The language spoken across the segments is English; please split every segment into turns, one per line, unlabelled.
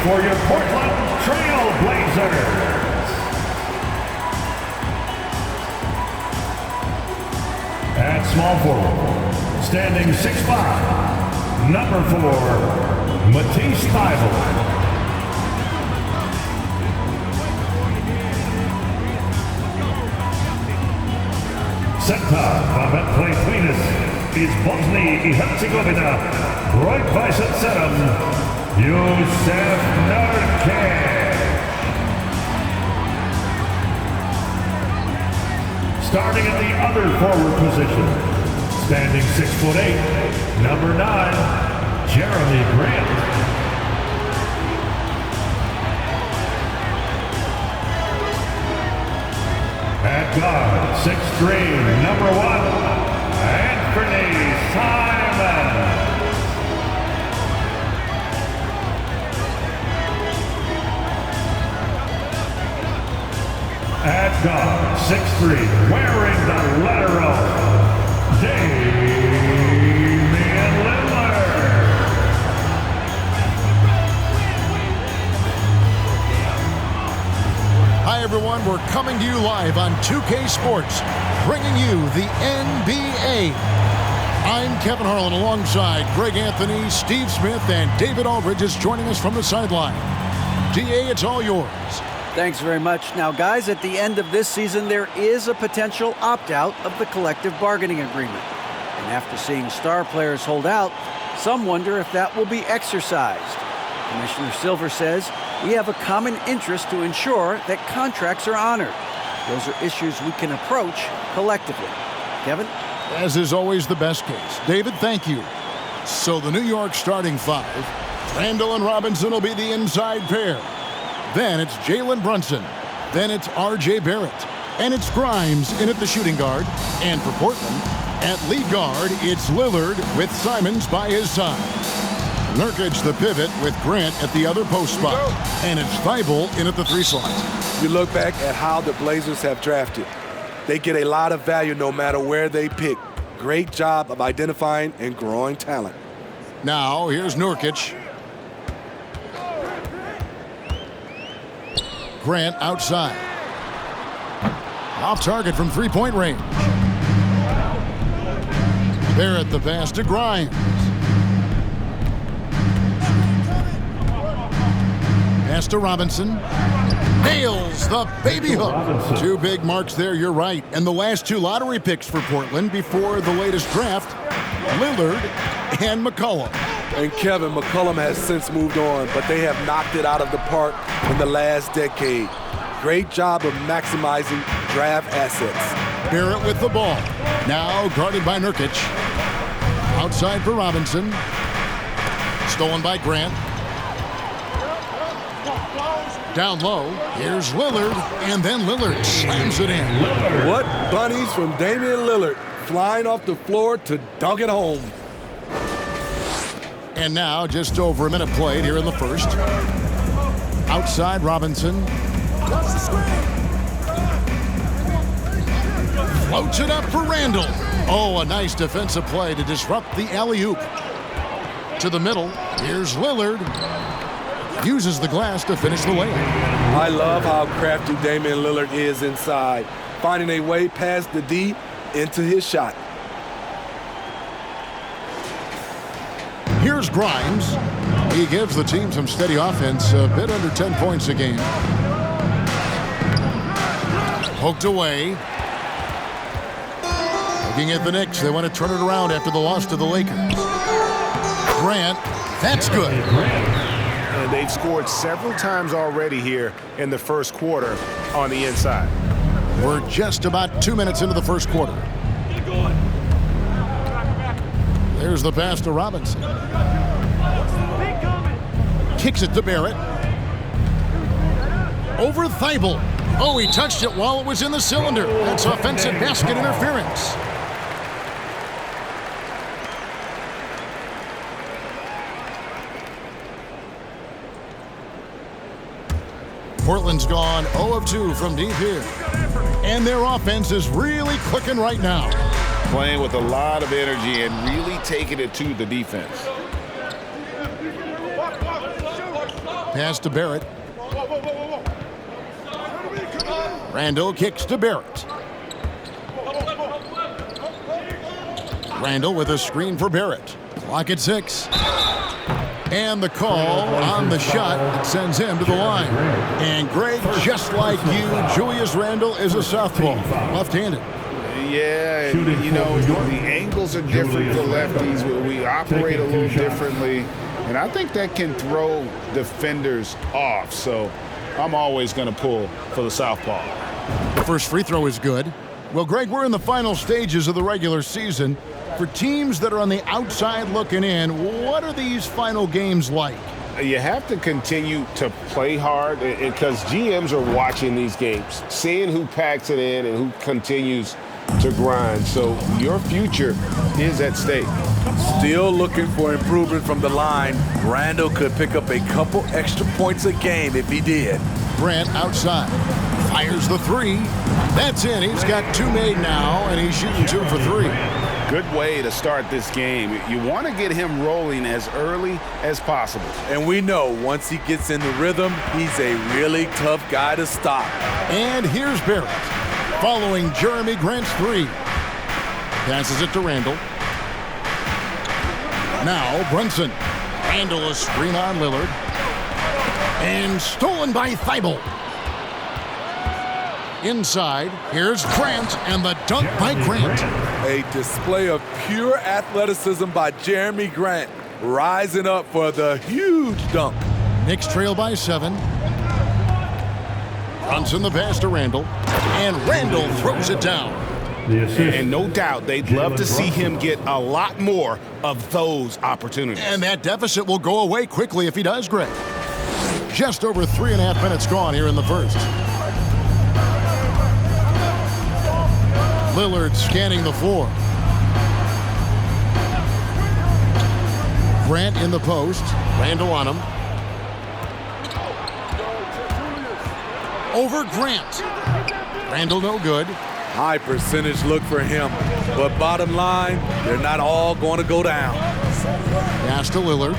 for your Portland Trail Blazers. At small forward, standing 6'5", number 4, Matisse Thybulle. Center, Pavel Plinis is Bosnia and Herzegovina, right vice at seven, Jusuf Nurkic. Starting at the other forward position, standing 6'8", number 9, Jeremy Grant. At guard, 6'3", number 1, Anthony Simons. At guard, 6'3", wearing the letter O, Damian Lillard.
Hi everyone, we're coming to you live on 2K Sports, bringing you the NBA. I'm Kevin Harlan alongside Greg Anthony, Steve Smith, and David Aldridge is joining us from the sideline. DA, it's all yours.
Thanks very much. Now, guys, at the end of this season, there is a potential opt-out of the collective bargaining agreement. And after seeing star players hold out, some wonder if that will be exercised. Commissioner Silver says we have a common interest to ensure that contracts are honored. Those are issues we can approach collectively. Kevin?
As is always the best case. David, thank you. So the New York starting five, Randall and Robinson will be the inside pair. Then it's Jalen Brunson. Then it's R.J. Barrett. And it's Grimes in at the shooting guard. And for Portland, at lead guard, it's Lillard with Simons by his side. Nurkic the pivot with Grant at the other post spot. And it's Thybulle in at the 3 slot.
You look back at how the Blazers have drafted. They get a lot of value no matter where they pick. Great job of identifying and growing talent.
Now, here's Nurkic. Grant outside. Off target from three-point range. Barrett the pass to Grimes. Pass to Robinson. Nails the baby hook. 2 big marks there, you're right. And the last 2 lottery picks for Portland before the latest draft, Lillard and McCollum.
And Kevin, McCollum has since moved on, but they have knocked it out of the park in the last decade. Great job of maximizing draft assets.
Barrett with the ball. Now guarded by Nurkic. Outside for Robinson. Stolen by Grant. Down low. Here's Lillard. And then Lillard slams it in.
What bunnies from Damian Lillard. Flying off the floor to dunk it home.
And now just over a minute played here in the first. Outside Robinson. Floats it up for Randall. Oh, a nice defensive play to disrupt the alley-oop. To the middle. Here's Lillard. Uses the glass to finish the layup.
I love how crafty Damian Lillard is inside. Finding a way past the D into his shot.
Here's Grimes. He gives the team some steady offense, a bit under 10 points a game. Poked away. Looking at the Knicks, they want to turn it around after the loss to the Lakers. Grant, that's good.
And they've scored several times already here in the first quarter on the inside.
We're just about 2 minutes into the first quarter. There's the pass to Robinson. Kicks it to Barrett. Over Thybulle. Oh, he touched it while it was in the cylinder. That's offensive basket interference. Portland's gone 0 of 2 from deep here. And their offense is really clicking right now.
Playing with a lot of energy and really taking it to the defense.
Pass to Barrett. Randall kicks to Barrett. Randall with a screen for Barrett. Clock at 6. And the call on the shot that sends him to the line. And Greg, just like you, Julius Randle is a southpaw, left-handed.
Yeah, and, you know, the angles are different for lefties. We operate a little differently. And I think that can throw defenders off. So I'm always going to pull for the southpaw.
The first free throw is good. Well, Greg, we're in the final stages of the regular season. For teams that are on the outside looking in, what are these final games like?
You have to continue to play hard because GMs are watching these games, seeing who packs it in and who continues to grind. So your future is at stake.
Still looking for improvement from the line. Randall could pick up a couple extra points a game if he did.
Grant outside. Fires the 3. That's in. He's got 2 made now, and he's shooting 2 for 3.
Good way to start this game. You want to get him rolling as early as possible.
And we know once he gets in the rhythm, he's a really tough guy to stop.
And here's Barrett, following Jeremy Grant's 3. Passes it to Randall. Now Brunson. Randall a screen on Lillard. And stolen by Thibault. Inside, here's Grant, and the dunk by Grant.
A display of pure athleticism by Jeremy Grant, rising up for the huge dunk.
Knicks trail by 7. Brunson the pass to Randall, and Randall throws it down.
And no doubt they'd love to see him get a lot more of those opportunities.
And that deficit will go away quickly if he does, Greg. Just over 3.5 minutes gone here in the first. Lillard scanning the floor. Grant in the post. Randall on him. Over Grant. Randall no good.
High percentage look for him. But bottom line, they're not all going to go down.
Pass to Lillard.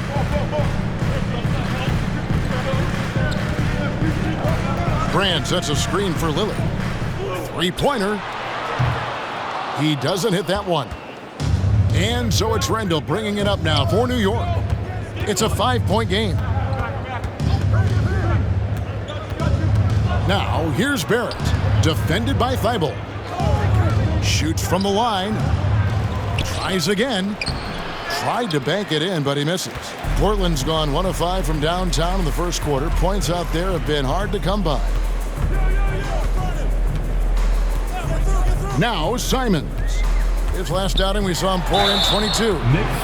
Grant sets a screen for Lillard. Three-pointer. He doesn't hit that one. And so it's Randall bringing it up now for New York. It's a 5-point game. Now, here's Barrett, defended by Thibault. Shoots from the line. Tries again. Tried to bank it in, but he misses. Portland's gone 1 of 5 from downtown in the first quarter. Points out there have been hard to come by. Now, Simons. His last outing, we saw him pour in 22.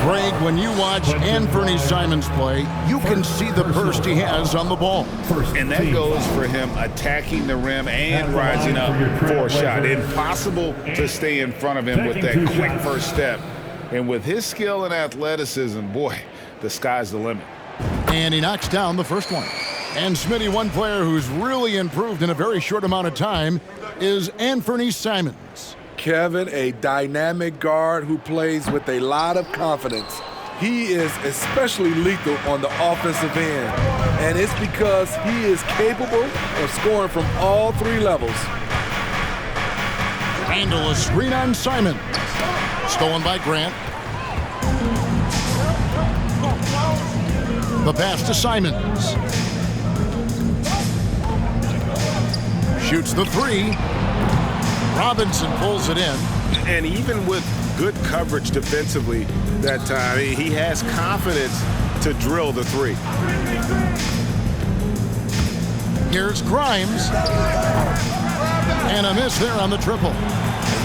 Greg, when you watch Anthony Simons play, you can see the burst he has on the ball.
And that goes for him attacking the rim and rising up for a shot. Impossible to stay in front of him with that quick first step. And with his skill and athleticism, boy, the sky's the limit.
And he knocks down the first one. And Smitty, one player who's really improved in a very short amount of time is Anthony Simons.
Kevin, a dynamic guard who plays with a lot of confidence. He is especially lethal on the offensive end, and it's because he is capable of scoring from all 3 levels.
Randall a screen on Simons. Stolen by Grant. The pass to Simons. Shoots the 3. Robinson pulls it in.
And even with good coverage defensively that time, he has confidence to drill the 3.
Here's Grimes. And a miss there on the triple.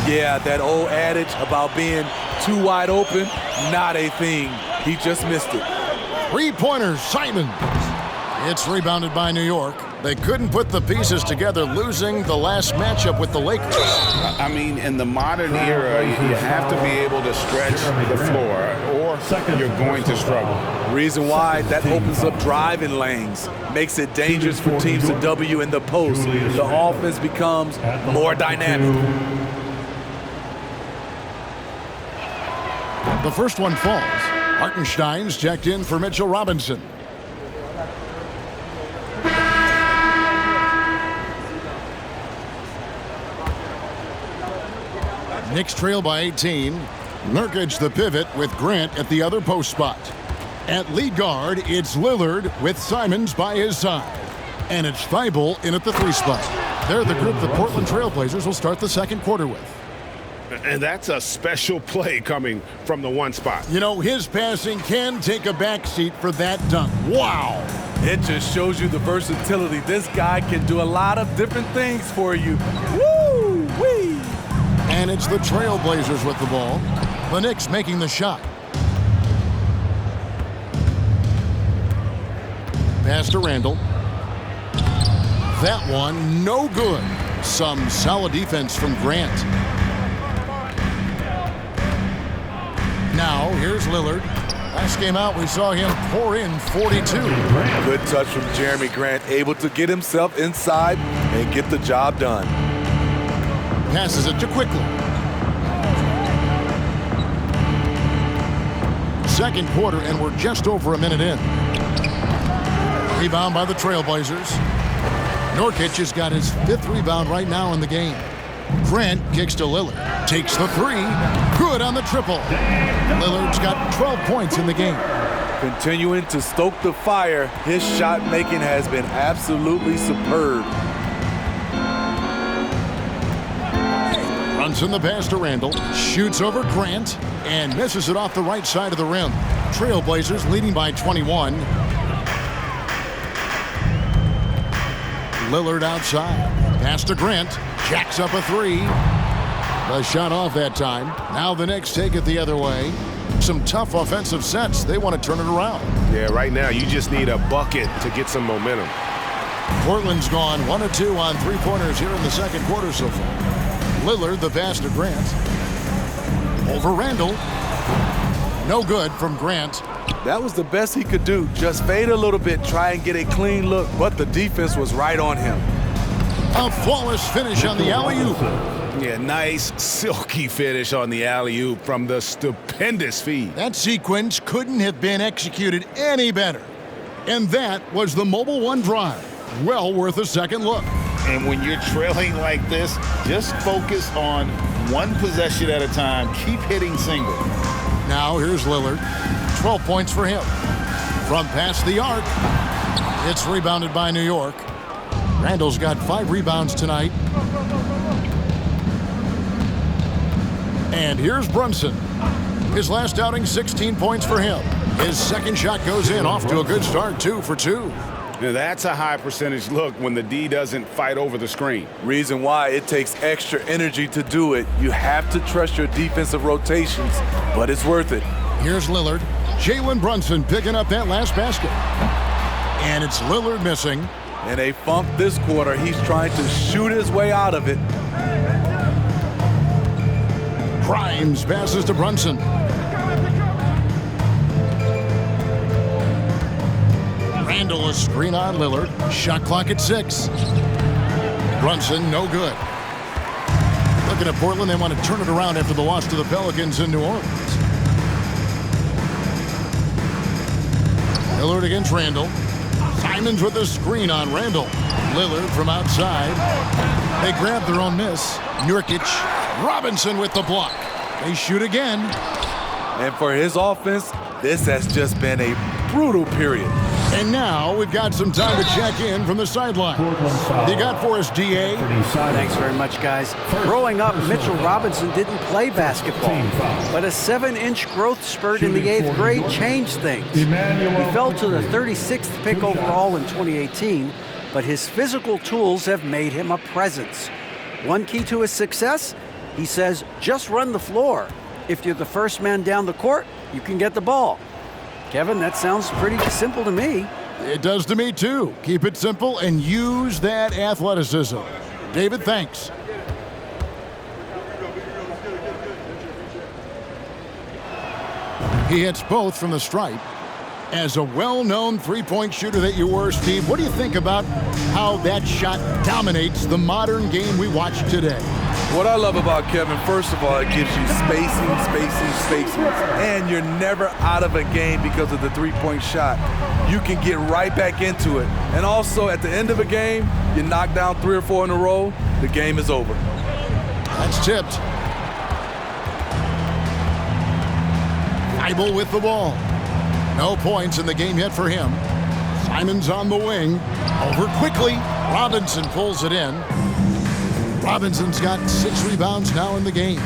Yeah, that old adage about being too wide open, not a thing. He just missed it.
3-pointer, Simons. It's rebounded by New York. They couldn't put the pieces together, losing the last matchup with the Lakers.
I mean, in the modern era, you have to be able to stretch the floor, or you're going to struggle.
Reason why, that opens up driving lanes, makes it dangerous for teams to W in the post. The offense becomes more dynamic.
The first one falls. Hartenstein's checked in for Mitchell Robinson. Knicks trail by 18. Nurkic the pivot with Grant at the other post spot. At lead guard, it's Lillard with Simons by his side. And it's Thibault in at the 3 spot. They're the group the Portland Trailblazers will start the second quarter with.
And that's a special play coming from the 1 spot.
You know, his passing can take a backseat for that dunk. Wow!
It just shows you the versatility. This guy can do a lot of different things for you. Woo-wee!
And it's the Trailblazers with the ball. The Knicks making the shot. Pass to Randall. That one, no good. Some solid defense from Grant. Now, here's Lillard. Last game out, we saw him pour in 42.
Good touch from Jeremy Grant, able to get himself inside and get the job done.
Passes it to Quickly. Second quarter, and we're just over a minute in. Rebound by the Trailblazers. Nurkic has got his 5th rebound right now in the game. Grant kicks to Lillard. Takes the 3. Good on the triple. Lillard's got 12 points in the game.
Continuing to stoke the fire, his shot making has been absolutely superb.
Brunson the pass to Randall. Shoots over Grant and misses it off the right side of the rim. Trailblazers leading by 21. Lillard outside. Pass to Grant. Jacks up a 3. The shot off that time. Now the Knicks take it the other way. Some tough offensive sets. They want to turn it around.
Yeah, right now you just need a bucket to get some momentum.
Portland's gone 1 of 2 on 3-pointers here in the second quarter so far. Lillard the pass to Grant. Over Randall. No good from Grant.
That was the best he could do. Just fade a little bit, try and get a clean look, but the defense was right on him.
A flawless finish on the alley-oop.
Yeah, nice, silky finish on the alley-oop from the stupendous feed.
That sequence couldn't have been executed any better. And that was the Mobile One drive. Well worth a second look.
And when you're trailing like this, just focus on one possession at a time. Keep hitting singles.
Now here's Lillard. 12 points for him. From past the arc. It's rebounded by New York. Randall's got 5 rebounds tonight. And here's Brunson. His last outing, 16 points for him. His second shot goes in, off to a good start, 2 for 2.
Now that's a high percentage look when the D doesn't fight over the screen.
Reason why it takes extra energy to do it. You have to trust your defensive rotations, but it's worth it.
Here's Lillard. Jalen Brunson picking up that last basket. And it's Lillard missing.
In a funk this quarter, he's trying to shoot his way out of it.
Grimes passes to Brunson. Randall a screen on Lillard. Shot clock at 6. Brunson no good. Looking at Portland, they want to turn it around after the loss to the Pelicans in New Orleans. Lillard against Randall. Simons with a screen on Randall. Lillard from outside. They grab their own miss. Nurkic. Robinson with the block. They shoot again.
And for his offense, this has just been a brutal period.
And now we've got some time to check in from the sideline. You got for us, DA?
Thanks very much, guys. Growing up, Mitchell Robinson didn't play basketball, but a 7-inch growth spurt in the 8th grade changed things. He fell to the 36th pick overall in 2018, but his physical tools have made him a presence. One key to his success, he says, just run the floor. If you're the first man down the court, you can get the ball. Kevin, that sounds pretty simple to me.
It does to me, too. Keep it simple and use that athleticism. David, thanks. He hits both from the stripe. As a well-known three-point shooter that you were, Steve, what do you think about how that shot dominates the modern game we watch today?
What I love about Kevin, first of all, it gives you spacing, and you're never out of a game because of the three-point shot. You can get right back into it. And also, at the end of a game, you knock down 3 or 4 in a row, the game is over.
That's tipped. Bible with the ball. No points in the game yet for him. Simons on the wing. Over quickly. Robinson pulls it in. Robinson's got 6 rebounds now in the game.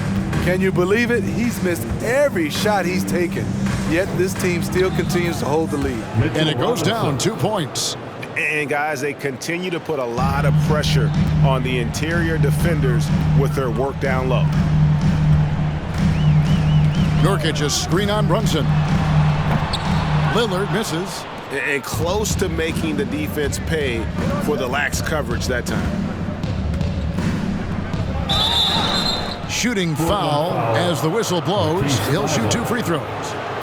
Can you believe it? He's missed every shot he's taken. Yet this team still continues to hold the lead.
And it goes down 2 points.
And, guys, they continue to put a lot of pressure on the interior defenders with their work down low.
Nurkic a screen on Brunson. Lillard misses.
And close to making the defense pay for the lax coverage that time.
Shooting foul as the whistle blows. He'll shoot 2 free throws.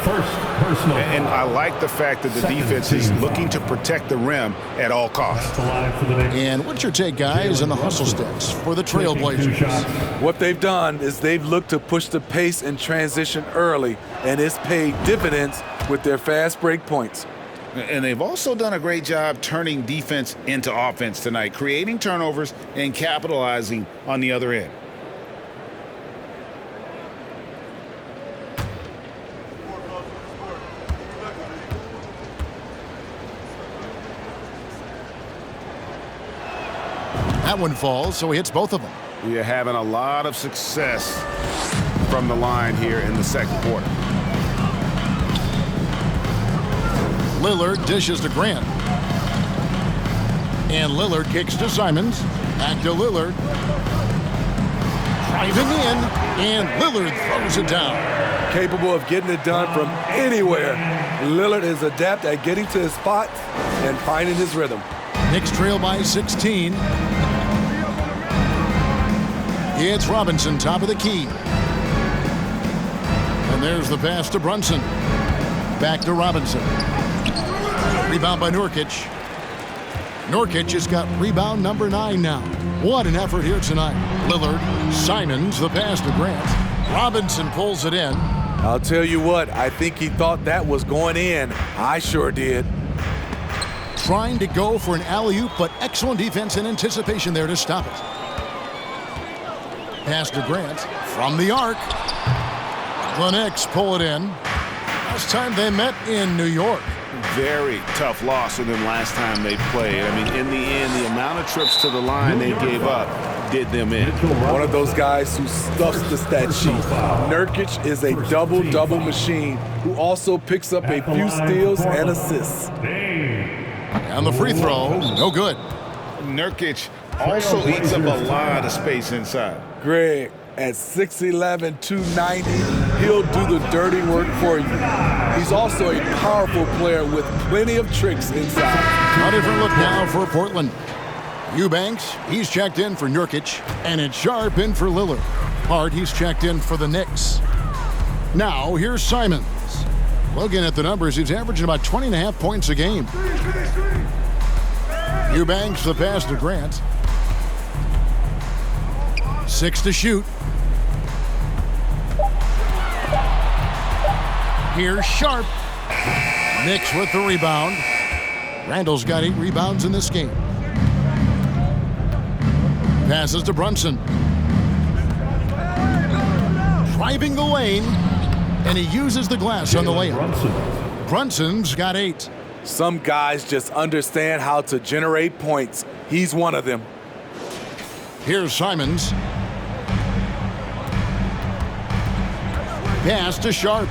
First personal.
And I like the fact that the defense is looking to protect the rim at all costs.
And what's your take, guys, on the hustle sticks for the Trailblazers?
What they've done is they've looked to push the pace and transition early, and it's paid dividends with their fast break points.
And they've also done a great job turning defense into offense tonight, creating turnovers and capitalizing on the other end.
That one falls, so he hits both of them.
We are having a lot of success from the line here in the second quarter.
Lillard dishes to Grant. And Lillard kicks to Simons. Back to Lillard. Driving in, and Lillard throws it down.
Capable of getting it done from anywhere. Lillard is adept at getting to his spots and finding his rhythm.
Knicks trail by 16. It's Robinson, top of the key. And there's the pass to Brunson. Back to Robinson. Rebound by Nurkic. Nurkic has got rebound number 9 now. What an effort here tonight. Lillard, Simons, the pass to Grant. Robinson pulls it in.
I'll tell you what, I think he thought that was going in. I sure did.
Trying to go for an alley-oop, but excellent defense and anticipation there to stop it. Pass to Grant from the arc. The Knicks pull it in. Last time they met in New York.
Very tough loss for them last time they played. I mean, in the end, the amount of trips to the line they gave up did them in.
One of those guys who stuffs the stat sheet. Nurkic is a double-double machine who also picks up a few steals and assists.
And the free throw, no good.
Nurkic also eats up a lot of space inside.
Greg, at 6'11", 290, he'll do the dirty work for you. He's also a powerful player with plenty of tricks inside.
A different look now for Portland. Eubanks, he's checked in for Nurkic, and it's Sharp in for Lillard. Hart, he's checked in for the Knicks. Now, here's Simons. Looking at the numbers, he's averaging about 20.5 points a game. Eubanks, the pass to Grant. 6 to shoot. Here's Sharp. Knicks with the rebound. Randall's got 8 rebounds in this game. Passes to Brunson. Driving the lane, and he uses the glass on the layup. Brunson's got 8.
Some guys just understand how to generate points. He's one of them.
Here's Simons. Pass to Sharp.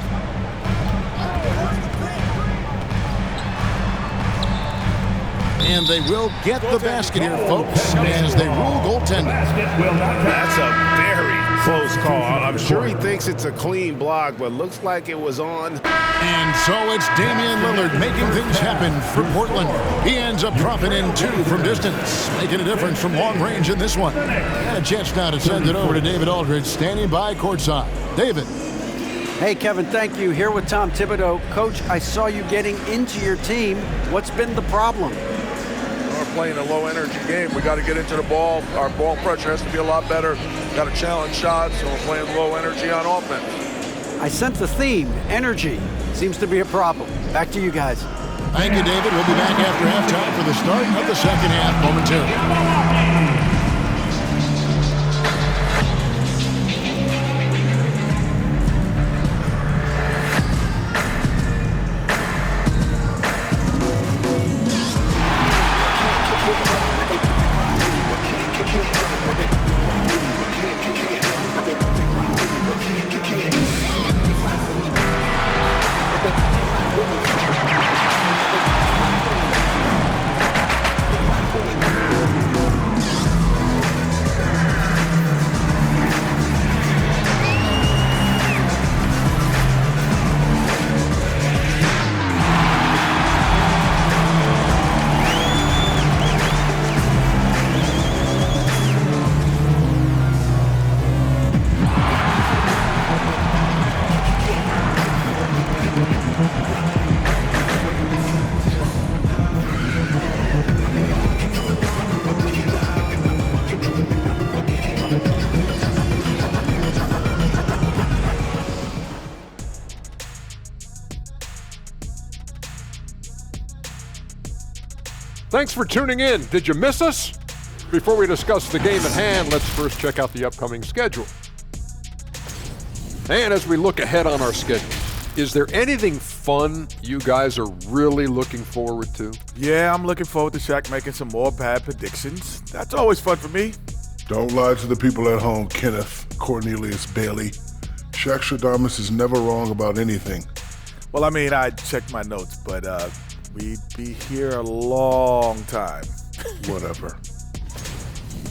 And they will get the basket here, folks, as they rule goaltending.
That's a very close call. I'm sure he thinks it's a clean block, but looks like it was on.
And so it's Damian Lillard making things happen for Portland. He ends up dropping in 2 from distance, making a difference from long range in this one. And a chance now to send it over to David Aldridge, standing by courtside. David.
Hey, Kevin, thank you. Here with Tom Thibodeau. Coach, I saw you getting into your team. What's been the problem?
We're playing a low-energy game. We got to get into the ball. Our ball pressure has to be a lot better. Got to challenge shots, so we're playing low energy on offense.
I sense a theme. Energy seems to be a problem. Back to you guys.
Thank you, David. We'll be back after halftime for the start of the second half momentarily.
Thanks for tuning in. Did you miss us? Before we discuss the game at hand, let's first check out the upcoming schedule. And as we look ahead on our schedule, is there anything fun you guys are really looking forward to?
Yeah, I'm looking forward to Shaq making some more bad predictions. That's always fun for me.
Don't lie to the people at home, Kenneth Cornelius Bailey. Shaq Stradamus is never wrong about anything.
Well, I mean, I checked my notes, but we'd be here a long time.
Whatever.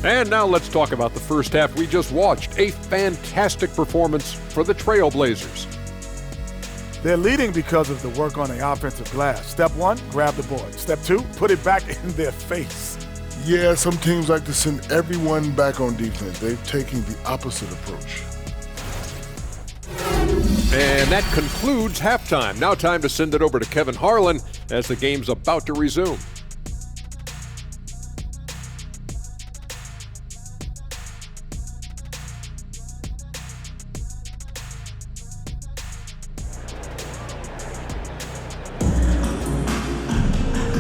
And now let's talk about the first half we just watched. A fantastic performance for the Trailblazers.
They're leading because of the work on the offensive glass. Step one, grab the board. Step two, put it back in their face.
Yeah, some teams like to send everyone back on defense. They're taking the opposite approach.
And that concludes halftime. Now time to send it over to Kevin Harlan as the game's about to resume.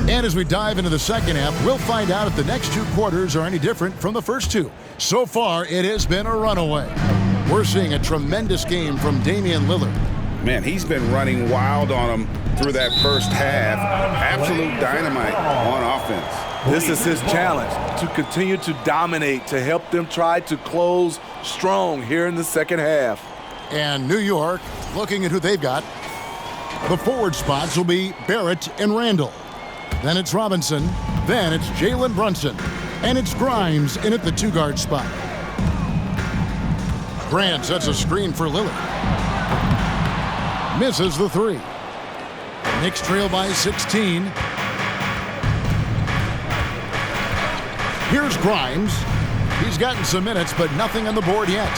And as we dive into the second half, we'll find out if the next two quarters are any different from the first two. So far, it has been a runaway. We're seeing a tremendous game from Damian Lillard.
Man, he's been running wild on him through that first half. Absolute dynamite on offense.
This is his challenge, to continue to dominate, to help them try to close strong here in the second half.
And New York, looking at who they've got, the forward spots will be Barrett and Randall. Then it's Robinson. Then it's Jalen Brunson. And it's Grimes in at the two-guard spot. Grant sets a screen for Lillard. Misses the three. Knicks trail by 16. Here's Grimes. He's gotten some minutes, but nothing on the board yet.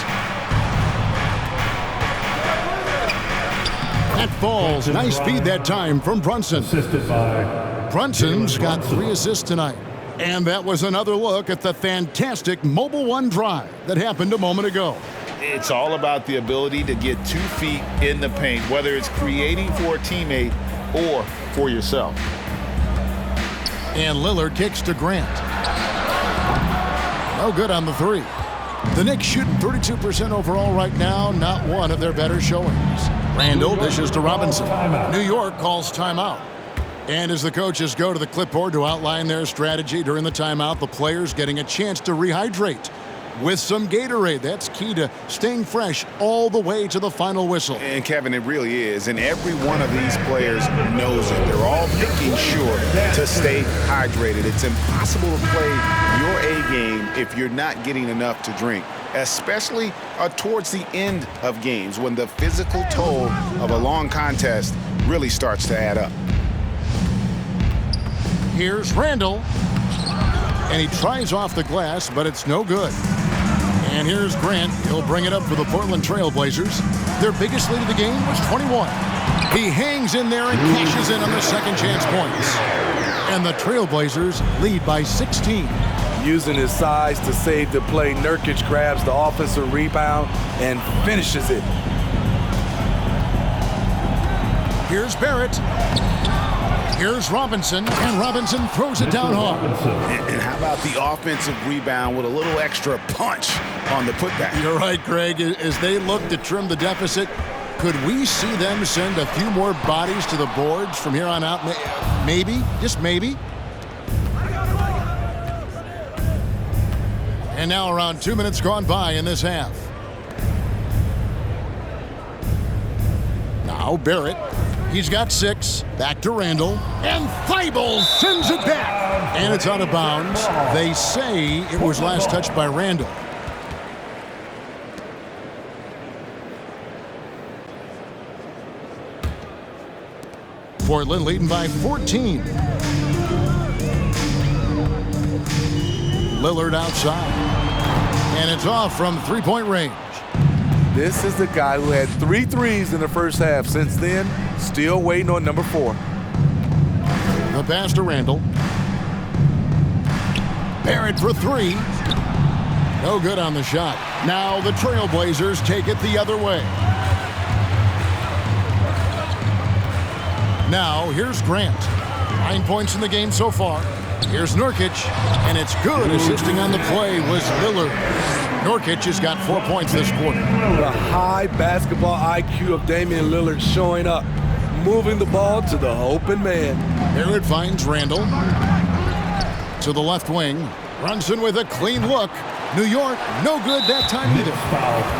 That falls. Nice feed that time from Brunson.
Assisted by
Brunson's got 3 assists tonight. And that was another look at the fantastic Mobile One drive that happened a moment ago.
It's all about the ability to get 2 feet in the paint, whether it's creating for a teammate or for yourself.
And Lillard kicks to Grant. No good on the three. The Knicks shooting 32% overall right now, not one of their better showings. Randall dishes to Robinson. New York calls timeout. And as the coaches go to the clipboard to outline their strategy during the timeout, the players getting a chance to rehydrate with some Gatorade. That's key to staying fresh all the way to the final whistle.
And Kevin, it really is. And every one of these players knows it. They're all making sure to stay hydrated. It's impossible to play your A game if you're not getting enough to drink, especially towards the end of games when the physical toll of a long contest really starts to add up.
Here's Randall. And he tries off the glass, but it's no good. And here's Grant. He'll bring it up for the Portland Trailblazers. Their biggest lead of the game was 21. He hangs in there and cashes in on the second chance points. And the Trailblazers lead by 16.
Using his size to save the play, Nurkic grabs the offensive rebound and finishes it.
Here's Barrett. Here's Robinson, and Robinson throws it down hard.
And how about the offensive rebound with a little extra punch on the putback?
You're right, Greg. As they look to trim the deficit, could we see them send a few more bodies to the boards from here on out? Maybe, just maybe. And now around 2 minutes gone by in this half. Now Barrett. He's got 6. Back to Randall. And Thibault sends it back. And it's out of bounds. They say it was last touched by Randall. Portland leading by 14. Lillard outside. And it's off from three-point range.
This is the guy who had 3 threes in the first half. Since then, still waiting on number 4.
The pass to Randall. Barrett for 3. No good on the shot. Now the Trailblazers take it the other way. Now here's Grant. 9 points in the game so far. Here's Nurkic, and it's good. Assisting on the play was Lillard. Nurkic has got 4 points this quarter.
The high basketball IQ of Damian Lillard showing up, moving the ball to the open man.
Barrett finds Randall. To the left wing. Brunson with a clean look. New York, no good that time either.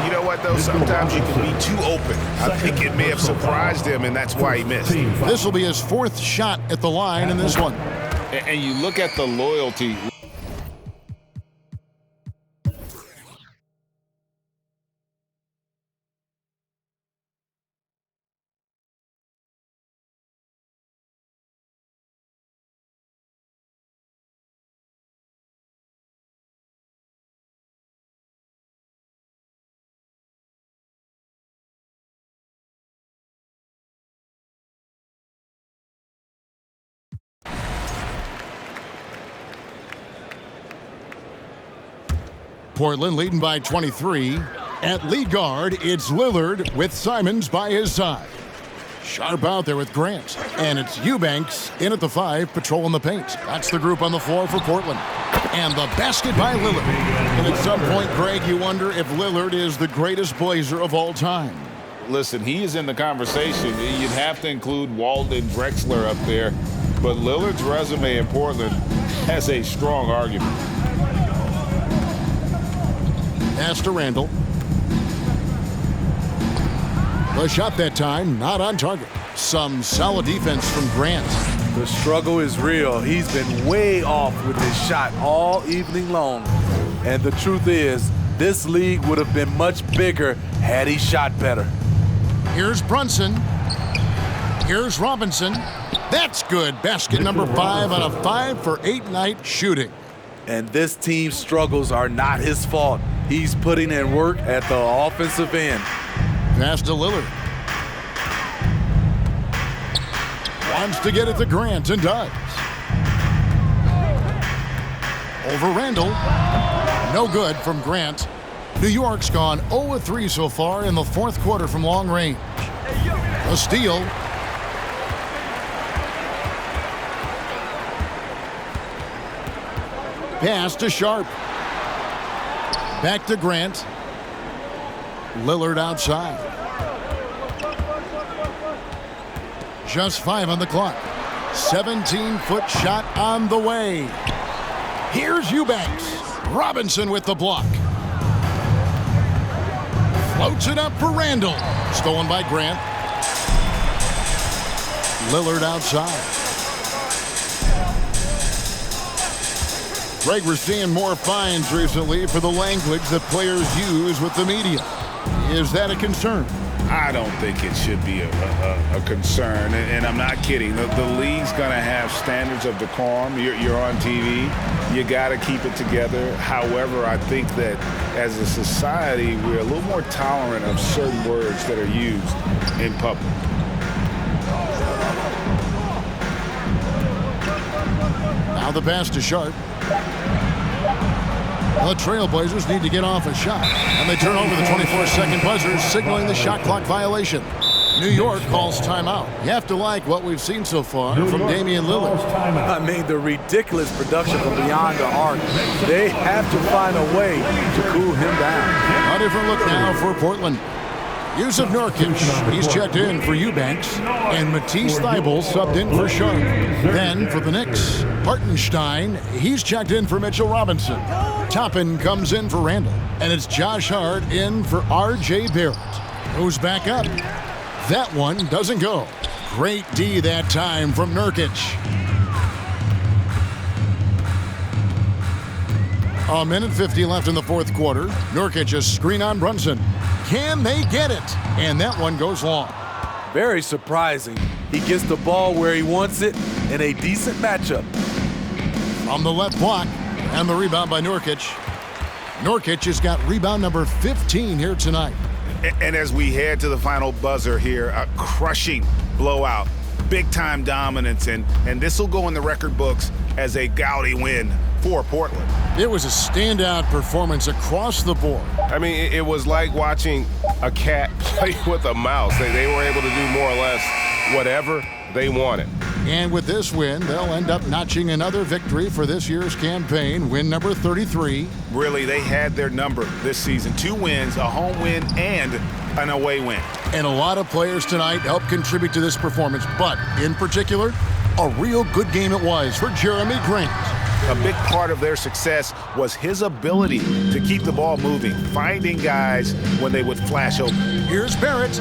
You know what, though? Sometimes you can be too open. I think it may have surprised him, and that's why he missed.
This will be his 4th shot at the line in this one.
And you look at the loyalty.
Portland leading by 23. At lead guard, it's Lillard with Simons by his side. Sharp out there with Grant. And it's Eubanks in at the 5, patrolling the paint. That's the group on the floor for Portland. And the basket by Lillard. And at some point, Greg, you wonder if Lillard is the greatest Blazer of all time.
Listen, he is in the conversation. You'd have to include Walden Drexler up there. But Lillard's resume in Portland has a strong argument.
Pass to Randall. The shot that time, not on target. Some solid defense from Grant.
The struggle is real. He's been way off with his shot all evening long. And the truth is, this league would have been much bigger had he shot better.
Here's Brunson. Here's Robinson. That's good. Basket number 5 on a 5 for 8 night shooting.
And this team's struggles are not his fault. He's putting in work at the offensive end.
Pass to Lillard. Wants to get it to Grant and does. Over Randall. No good from Grant. New York's gone 0-3 so far in the 4th quarter from long range. A steal. Pass to Sharp. Back to Grant. Lillard outside. Just 5 on the clock. 17-foot shot on the way. Here's Eubanks. Robinson with the block. Floats it up for Randall. Stolen by Grant. Lillard outside. Greg, we're seeing more fines recently for the language that players use with the media. Is that a concern?
I don't think it should be a concern, and I'm not kidding. The league's going to have standards of decorum. You're on TV. You got to keep it together. However, I think that as a society, we're a little more tolerant of certain words that are used in public.
Now the pass to Sharp. The Trailblazers need to get off a shot, and they turn over the 24-second buzzer, signaling the shot clock violation. New York calls timeout. You have to like what we've seen so far from Damian Lillard.
I mean, the ridiculous production from beyond the arc. They have to find a way to cool him down.
A different look now for Portland. Yusuf Nurkic, he's checked in for Eubanks, and Matisse Thybulle subbed in for Sharp. Then for the Knicks, Hartenstein, he's checked in for Mitchell Robinson. Toppin comes in for Randall, and it's Josh Hart in for R.J. Barrett, who's back up. That one doesn't go. Great D that time from Nurkic. A minute 50 left in the fourth quarter. Nurkic a screen on Brunson. Can they get it? And that one goes long.
Very surprising. He gets the ball where he wants it in a decent matchup.
From the left block, and the rebound by Nurkic. Nurkic has got rebound number 15 here tonight.
And as we head to the final buzzer here, a crushing blowout, big-time dominance, and this will go in the record books as a gaudy win for Portland.
It was a standout performance across the board.
I mean, it was like watching a cat play with a mouse. They were able to do more or less whatever they wanted.
And with this win, they'll end up notching another victory for this year's campaign, win number 33.
Really, they had their number this season. 2 wins, a home win, and an away win.
And a lot of players tonight helped contribute to this performance, but in particular, a real good game it was for Jeremy Grant.
A big part of their success was his ability to keep the ball moving, finding guys when they would flash open.
Here's Barrett.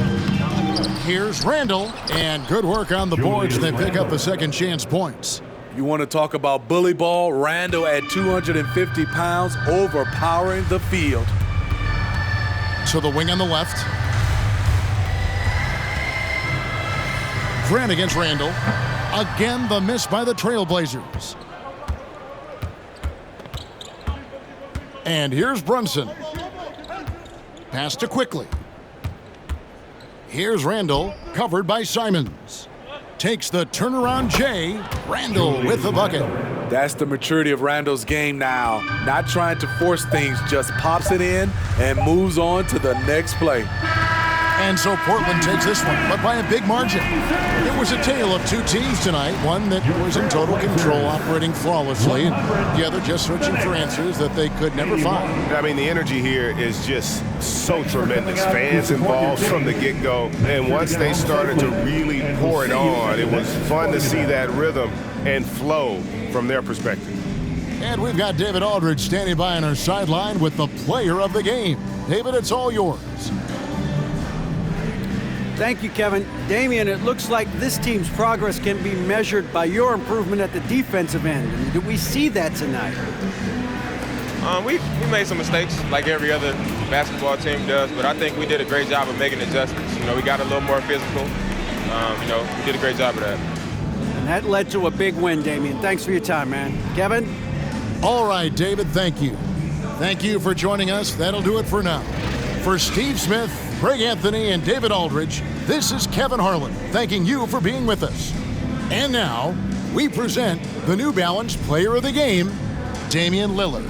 Here's Randall. And good work on the boards. They pick up the second chance points.
You want to talk about bully ball? Randall at 250 pounds, overpowering the field.
To the wing on the left. Grant against Randall. Again, the miss by the Trailblazers. And here's Brunson. Pass to Quickly. Here's Randall, covered by Simons. Takes the turnaround J. Randall with the bucket.
That's the maturity of Randall's game now. Not trying to force things, just pops it in and moves on to the next play.
And so Portland takes this one, but by a big margin. It was a tale of 2 teams tonight, one that was in total control, operating flawlessly, and the other just searching for answers that they could never find.
I mean, the energy here is just so tremendous. Fans involved from the get-go, and once they started to really pour it on, it was fun to see that rhythm and flow from their perspective.
And we've got David Aldridge standing by on our sideline with the player of the game. David, it's all yours.
Thank you, Kevin. Damian, it looks like this team's progress can be measured by your improvement at the defensive end. Did we see that tonight?
We made some mistakes like every other basketball team does, but I think we did a great job of making adjustments. We got a little more physical. We did a great job of that.
And that led to a big win, Damian. Thanks for your time, man. Kevin?
All right, David, thank you. Thank you for joining us. That'll do it for now. For Steve Smith, Greg Anthony, and David Aldridge, this is Kevin Harlan, thanking you for being with us. And now, we present the New Balance Player of the Game, Damian Lillard.